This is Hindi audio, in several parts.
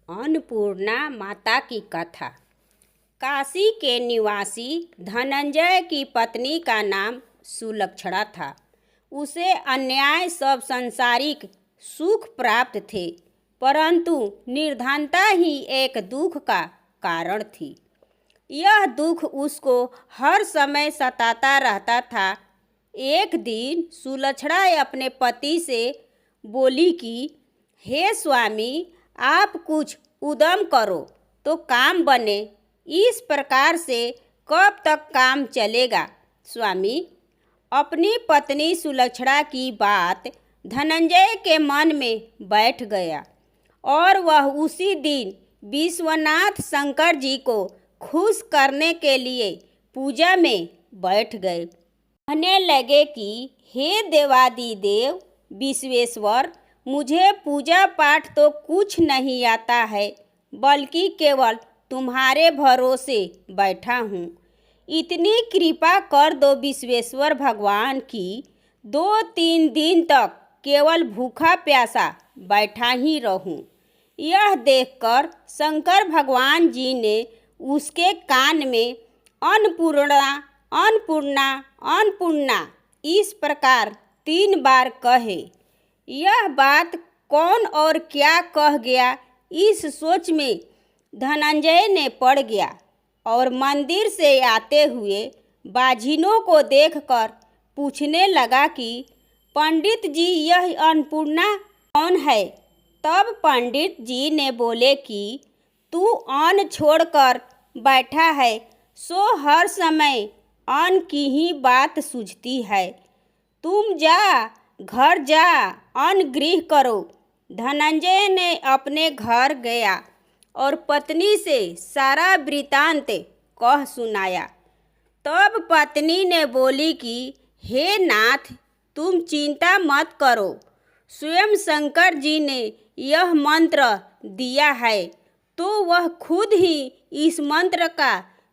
अन्नपूर्णा माता की कथा। काशी के निवासी धनंजय की पत्नी का नाम सुलक्षणा था। उसे अन्याय सब संसारिक सुख प्राप्त थे, परंतु निर्धनता ही एक दुख का कारण थी। यह दुख उसको हर समय सताता रहता था। एक दिन सुलक्षणा अपने पति से बोली कि हे स्वामी, आप कुछ उद्यम करो तो काम बने। इस प्रकार से कब तक काम चलेगा स्वामी? अपनी पत्नी सुलक्षणा की बात धनंजय के मन में बैठ गया और वह उसी दिन विश्वनाथ शंकर जी को खुश करने के लिए पूजा में बैठ गए। कहने लगे कि हे देवादिदेव विश्वेश्वर, मुझे पूजा पाठ तो कुछ नहीं आता है, बल्कि केवल तुम्हारे भरोसे बैठा हूँ। इतनी कृपा कर दो विश्वेश्वर भगवान की 2-3 दिन तक केवल भूखा प्यासा बैठा ही रहूं। यह देखकर शंकर भगवान जी ने उसके कान में अन्नपूर्णा अन्नपूर्णा अन्नपूर्णा इस प्रकार 3 बार कहे। यह बात कौन और क्या कह गया, इस सोच में धनंजय ने पड़ गया और मंदिर से आते हुए बाझिनों को देखकर पूछने लगा कि पंडित जी, यह अन्नपूर्णा कौन है? तब पंडित जी ने बोले कि तू अन्न छोड़कर बैठा है, सो हर समय अन्न की ही बात सूझती है। तुम जा, घर जा, अन्न गृह करो। धनंजय ने अपने घर गया और पत्नी से सारा वृतांत कह सुनाया। तब पत्नी ने बोली कि हे नाथ, तुम चिंता मत करो, स्वयं शंकर जी ने यह मंत्र दिया है, तो वह खुद ही इस मंत्र का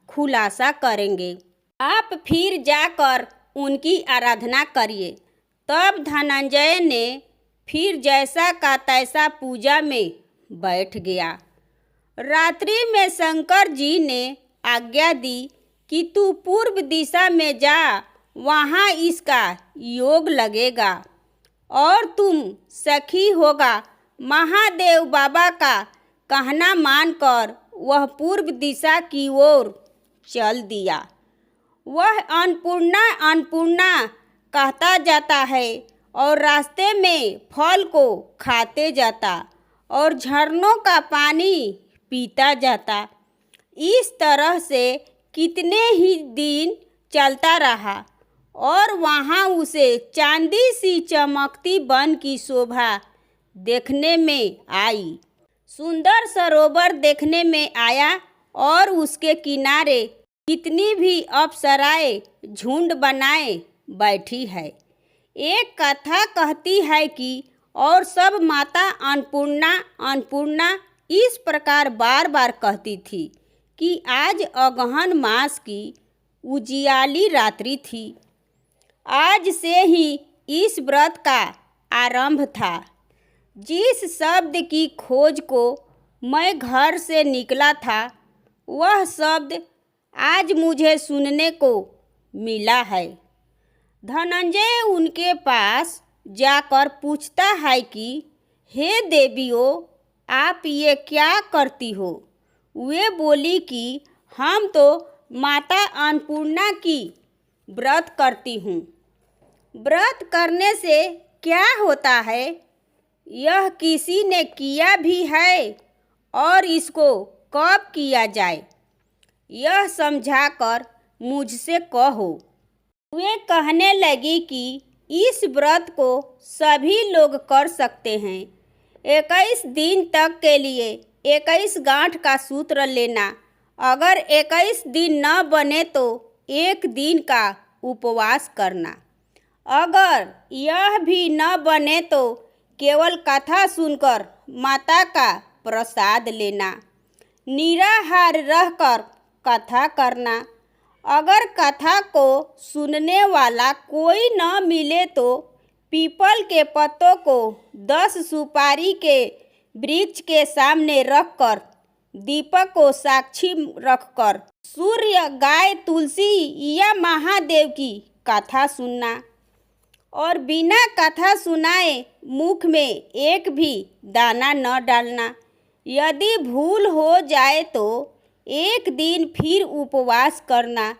खुलासा करेंगे। आप फिर जाकर उनकी आराधना करिए। तब धनंजय ने फिर जैसा का तैसा पूजा में बैठ गया। रात्रि में शंकर जी ने आज्ञा दी कि तू पूर्व दिशा में जा, वहाँ इसका योग लगेगा और तुम सखी होगा। महादेव बाबा का कहना मानकर वह पूर्व दिशा की ओर चल दिया। वह अन्नपूर्णा अन्नपूर्णा कहता जाता है और रास्ते में फल को खाते जाता और झरनों का पानी पीता जाता। इस तरह से कितने ही दिन चलता रहा और वहाँ उसे चांदी सी चमकती वन की शोभा देखने में आई। सुंदर सरोवर देखने में आया और उसके किनारे कितनी भी अप्सराएं झुंड बनाए बैठी है। एक कथा कहती है कि और सब माता अन्नपूर्णा अन्नपूर्णा इस प्रकार बार बार कहती थी कि आज अगहन मास की उजियाली रात्रि थी। आज से ही इस व्रत का आरंभ था। जिस शब्द की खोज को मैं घर से निकला था, वह शब्द आज मुझे सुनने को मिला है। धनंजय उनके पास जाकर पूछता है कि हे देवियों, आप ये क्या करती हो? वे बोली कि हम तो माता अन्नपूर्णा की व्रत करती हूँ। व्रत करने से क्या होता है, यह किसी ने किया भी है और इसको कब किया जाए, यह समझाकर मुझसे कहो। वे कहने लगी कि इस व्रत को सभी लोग कर सकते हैं। 21 दिन तक के लिए 21 गांठ का सूत्र लेना। अगर 21 दिन न बने तो 1 दिन का उपवास करना। अगर यह भी न बने तो केवल कथा सुनकर माता का प्रसाद लेना। निराहार रहकर कथा करना। अगर कथा को सुनने वाला कोई न मिले तो पीपल के पत्तों को 10 सुपारी के वृक्ष के सामने रखकर, दीपक को साक्षी रखकर सूर्य, गाय, तुलसी या महादेव की कथा सुनना और बिना कथा सुनाए मुख में एक भी दाना न डालना। यदि भूल हो जाए तो एक दिन फिर उपवास करना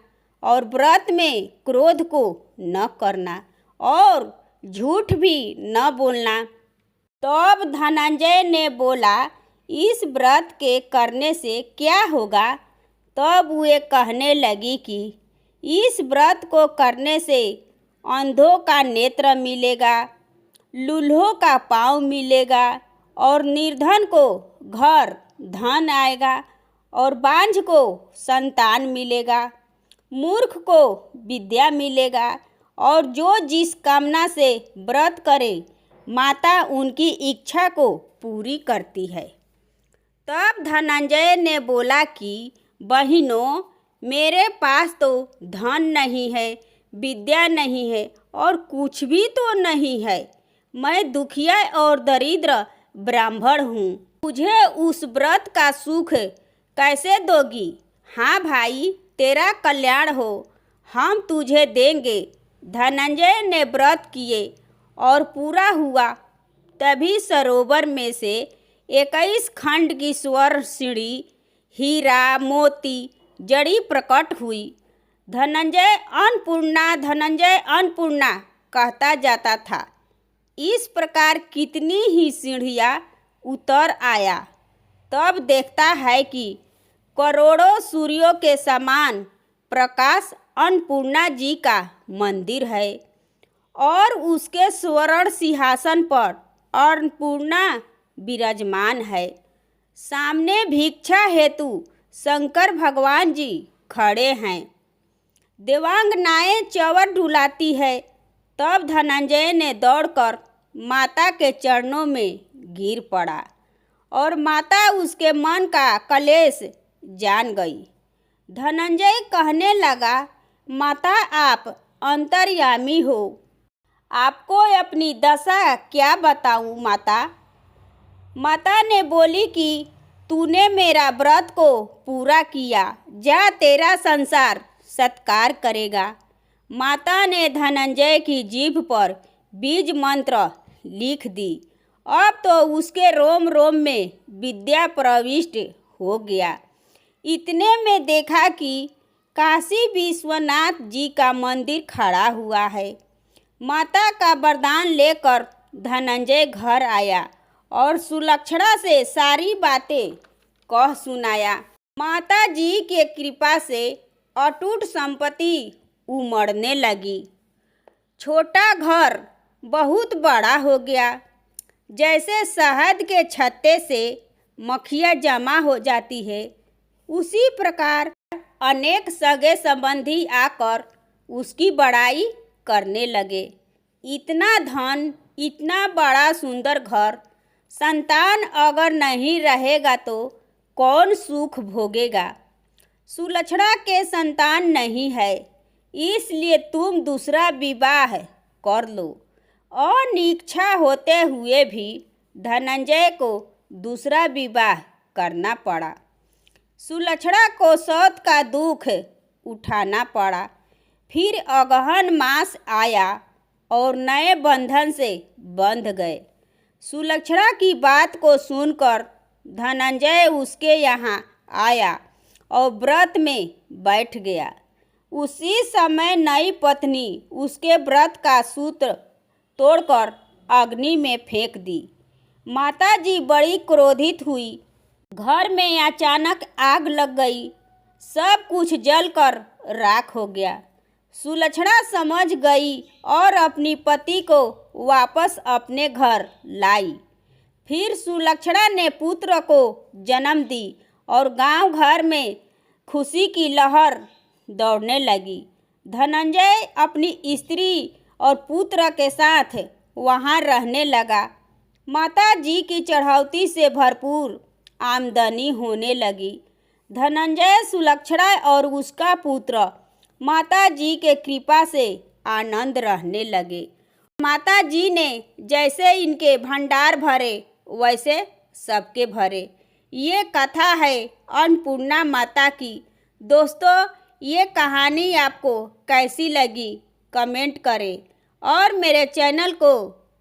और व्रत में क्रोध को न करना और झूठ भी न बोलना। तब धनंजय ने बोला, इस व्रत के करने से क्या होगा? तब वे कहने लगी कि इस व्रत को करने से अंधों का नेत्र मिलेगा, लूल्हों का पाँव मिलेगा और निर्धन को घर धन आएगा और बांझ को संतान मिलेगा, मूर्ख को विद्या मिलेगा और जो जिस कामना से व्रत करे माता उनकी इच्छा को पूरी करती है। तब धनंजय ने बोला कि बहनों, मेरे पास तो धन नहीं है, विद्या नहीं है और कुछ भी तो नहीं है। मैं दुखिया और दरिद्र ब्राह्मण हूँ। मुझे उस व्रत का सुख कैसे दोगी? हाँ भाई, तेरा कल्याण हो, हम तुझे देंगे। धनंजय ने व्रत किए और पूरा हुआ। तभी सरोवर में से 21 खंड की स्वर्ण सीढ़ी, हीरा, मोती जड़ी प्रकट हुई। धनंजय अन्नपूर्णा कहता जाता था। इस प्रकार कितनी ही सीढ़ियाँ उतर आया। तब देखता है कि करोड़ों सूर्यों के समान प्रकाश अन्नपूर्णा जी का मंदिर है और उसके स्वर्ण सिंहासन पर अन्नपूर्णा विराजमान है। सामने भिक्षा हेतु शंकर भगवान जी खड़े हैं। देवांगनाएं चंवर डुलाती है। तब धनंजय ने दौड़कर माता के चरणों में गिर पड़ा और माता उसके मन का कलेश जान गई। धनंजय कहने लगा, माता आप अंतर्यामी हो, आपको अपनी दशा क्या बताऊं माता? माता ने बोली कि तूने मेरा व्रत को पूरा किया, जा तेरा संसार सत्कार करेगा। माता ने धनंजय की जीभ पर बीज मंत्र लिख दी। अब तो उसके रोम रोम में विद्या प्रविष्ट हो गया। इतने में देखा कि काशी विश्वनाथ जी का मंदिर खड़ा हुआ है। माता का वरदान लेकर धनंजय घर आया और सुलक्षणा से सारी बातें कह सुनाया। माता जी के कृपा से अटूट संपत्ति उमड़ने लगी। छोटा घर बहुत बड़ा हो गया। जैसे शहद के छत्ते से मक्खियाँ जमा हो जाती है, उसी प्रकार अनेक सगे संबंधी आकर उसकी बड़ाई करने लगे। इतना धन, इतना बड़ा सुंदर घर, संतान अगर नहीं रहेगा तो कौन सुख भोगेगा? सुलक्षणा के संतान नहीं है, इसलिए तुम दूसरा विवाह कर लो। अनिच्छा होते हुए भी धनंजय को दूसरा विवाह करना पड़ा। सुलक्षणा को सौत का दुख उठाना पड़ा। फिर अगहन मास आया और नए बंधन से बंध गए। सुलक्षणा की बात को सुनकर धनंजय उसके यहाँ आया और व्रत में बैठ गया। उसी समय नई पत्नी उसके व्रत का सूत्र तोड़कर अग्नि में फेंक दी। माताजी बड़ी क्रोधित हुई। घर में अचानक आग लग गई। सब कुछ जलकर राख हो गया। सुलक्षणा समझ गई और अपनी पति को वापस अपने घर लाई। फिर सुलक्षणा ने पुत्र को जन्म दी और गांव घर में खुशी की लहर दौड़ने लगी। धनंजय अपनी स्त्री और पुत्र के साथ वहां रहने लगा। माता जी की चढ़ौती से भरपूर आमदनी होने लगी। धनंजय, सुलक्षणा और उसका पुत्र माता जी के कृपा से आनंद रहने लगे। माता जी ने जैसे इनके भंडार भरे वैसे सबके भरे। ये कथा है अन्नपूर्णा माता की। दोस्तों, ये कहानी आपको कैसी लगी कमेंट करें और मेरे चैनल को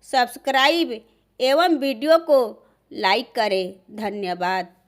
सब्सक्राइब एवं वीडियो को लाइक करें। धन्यवाद।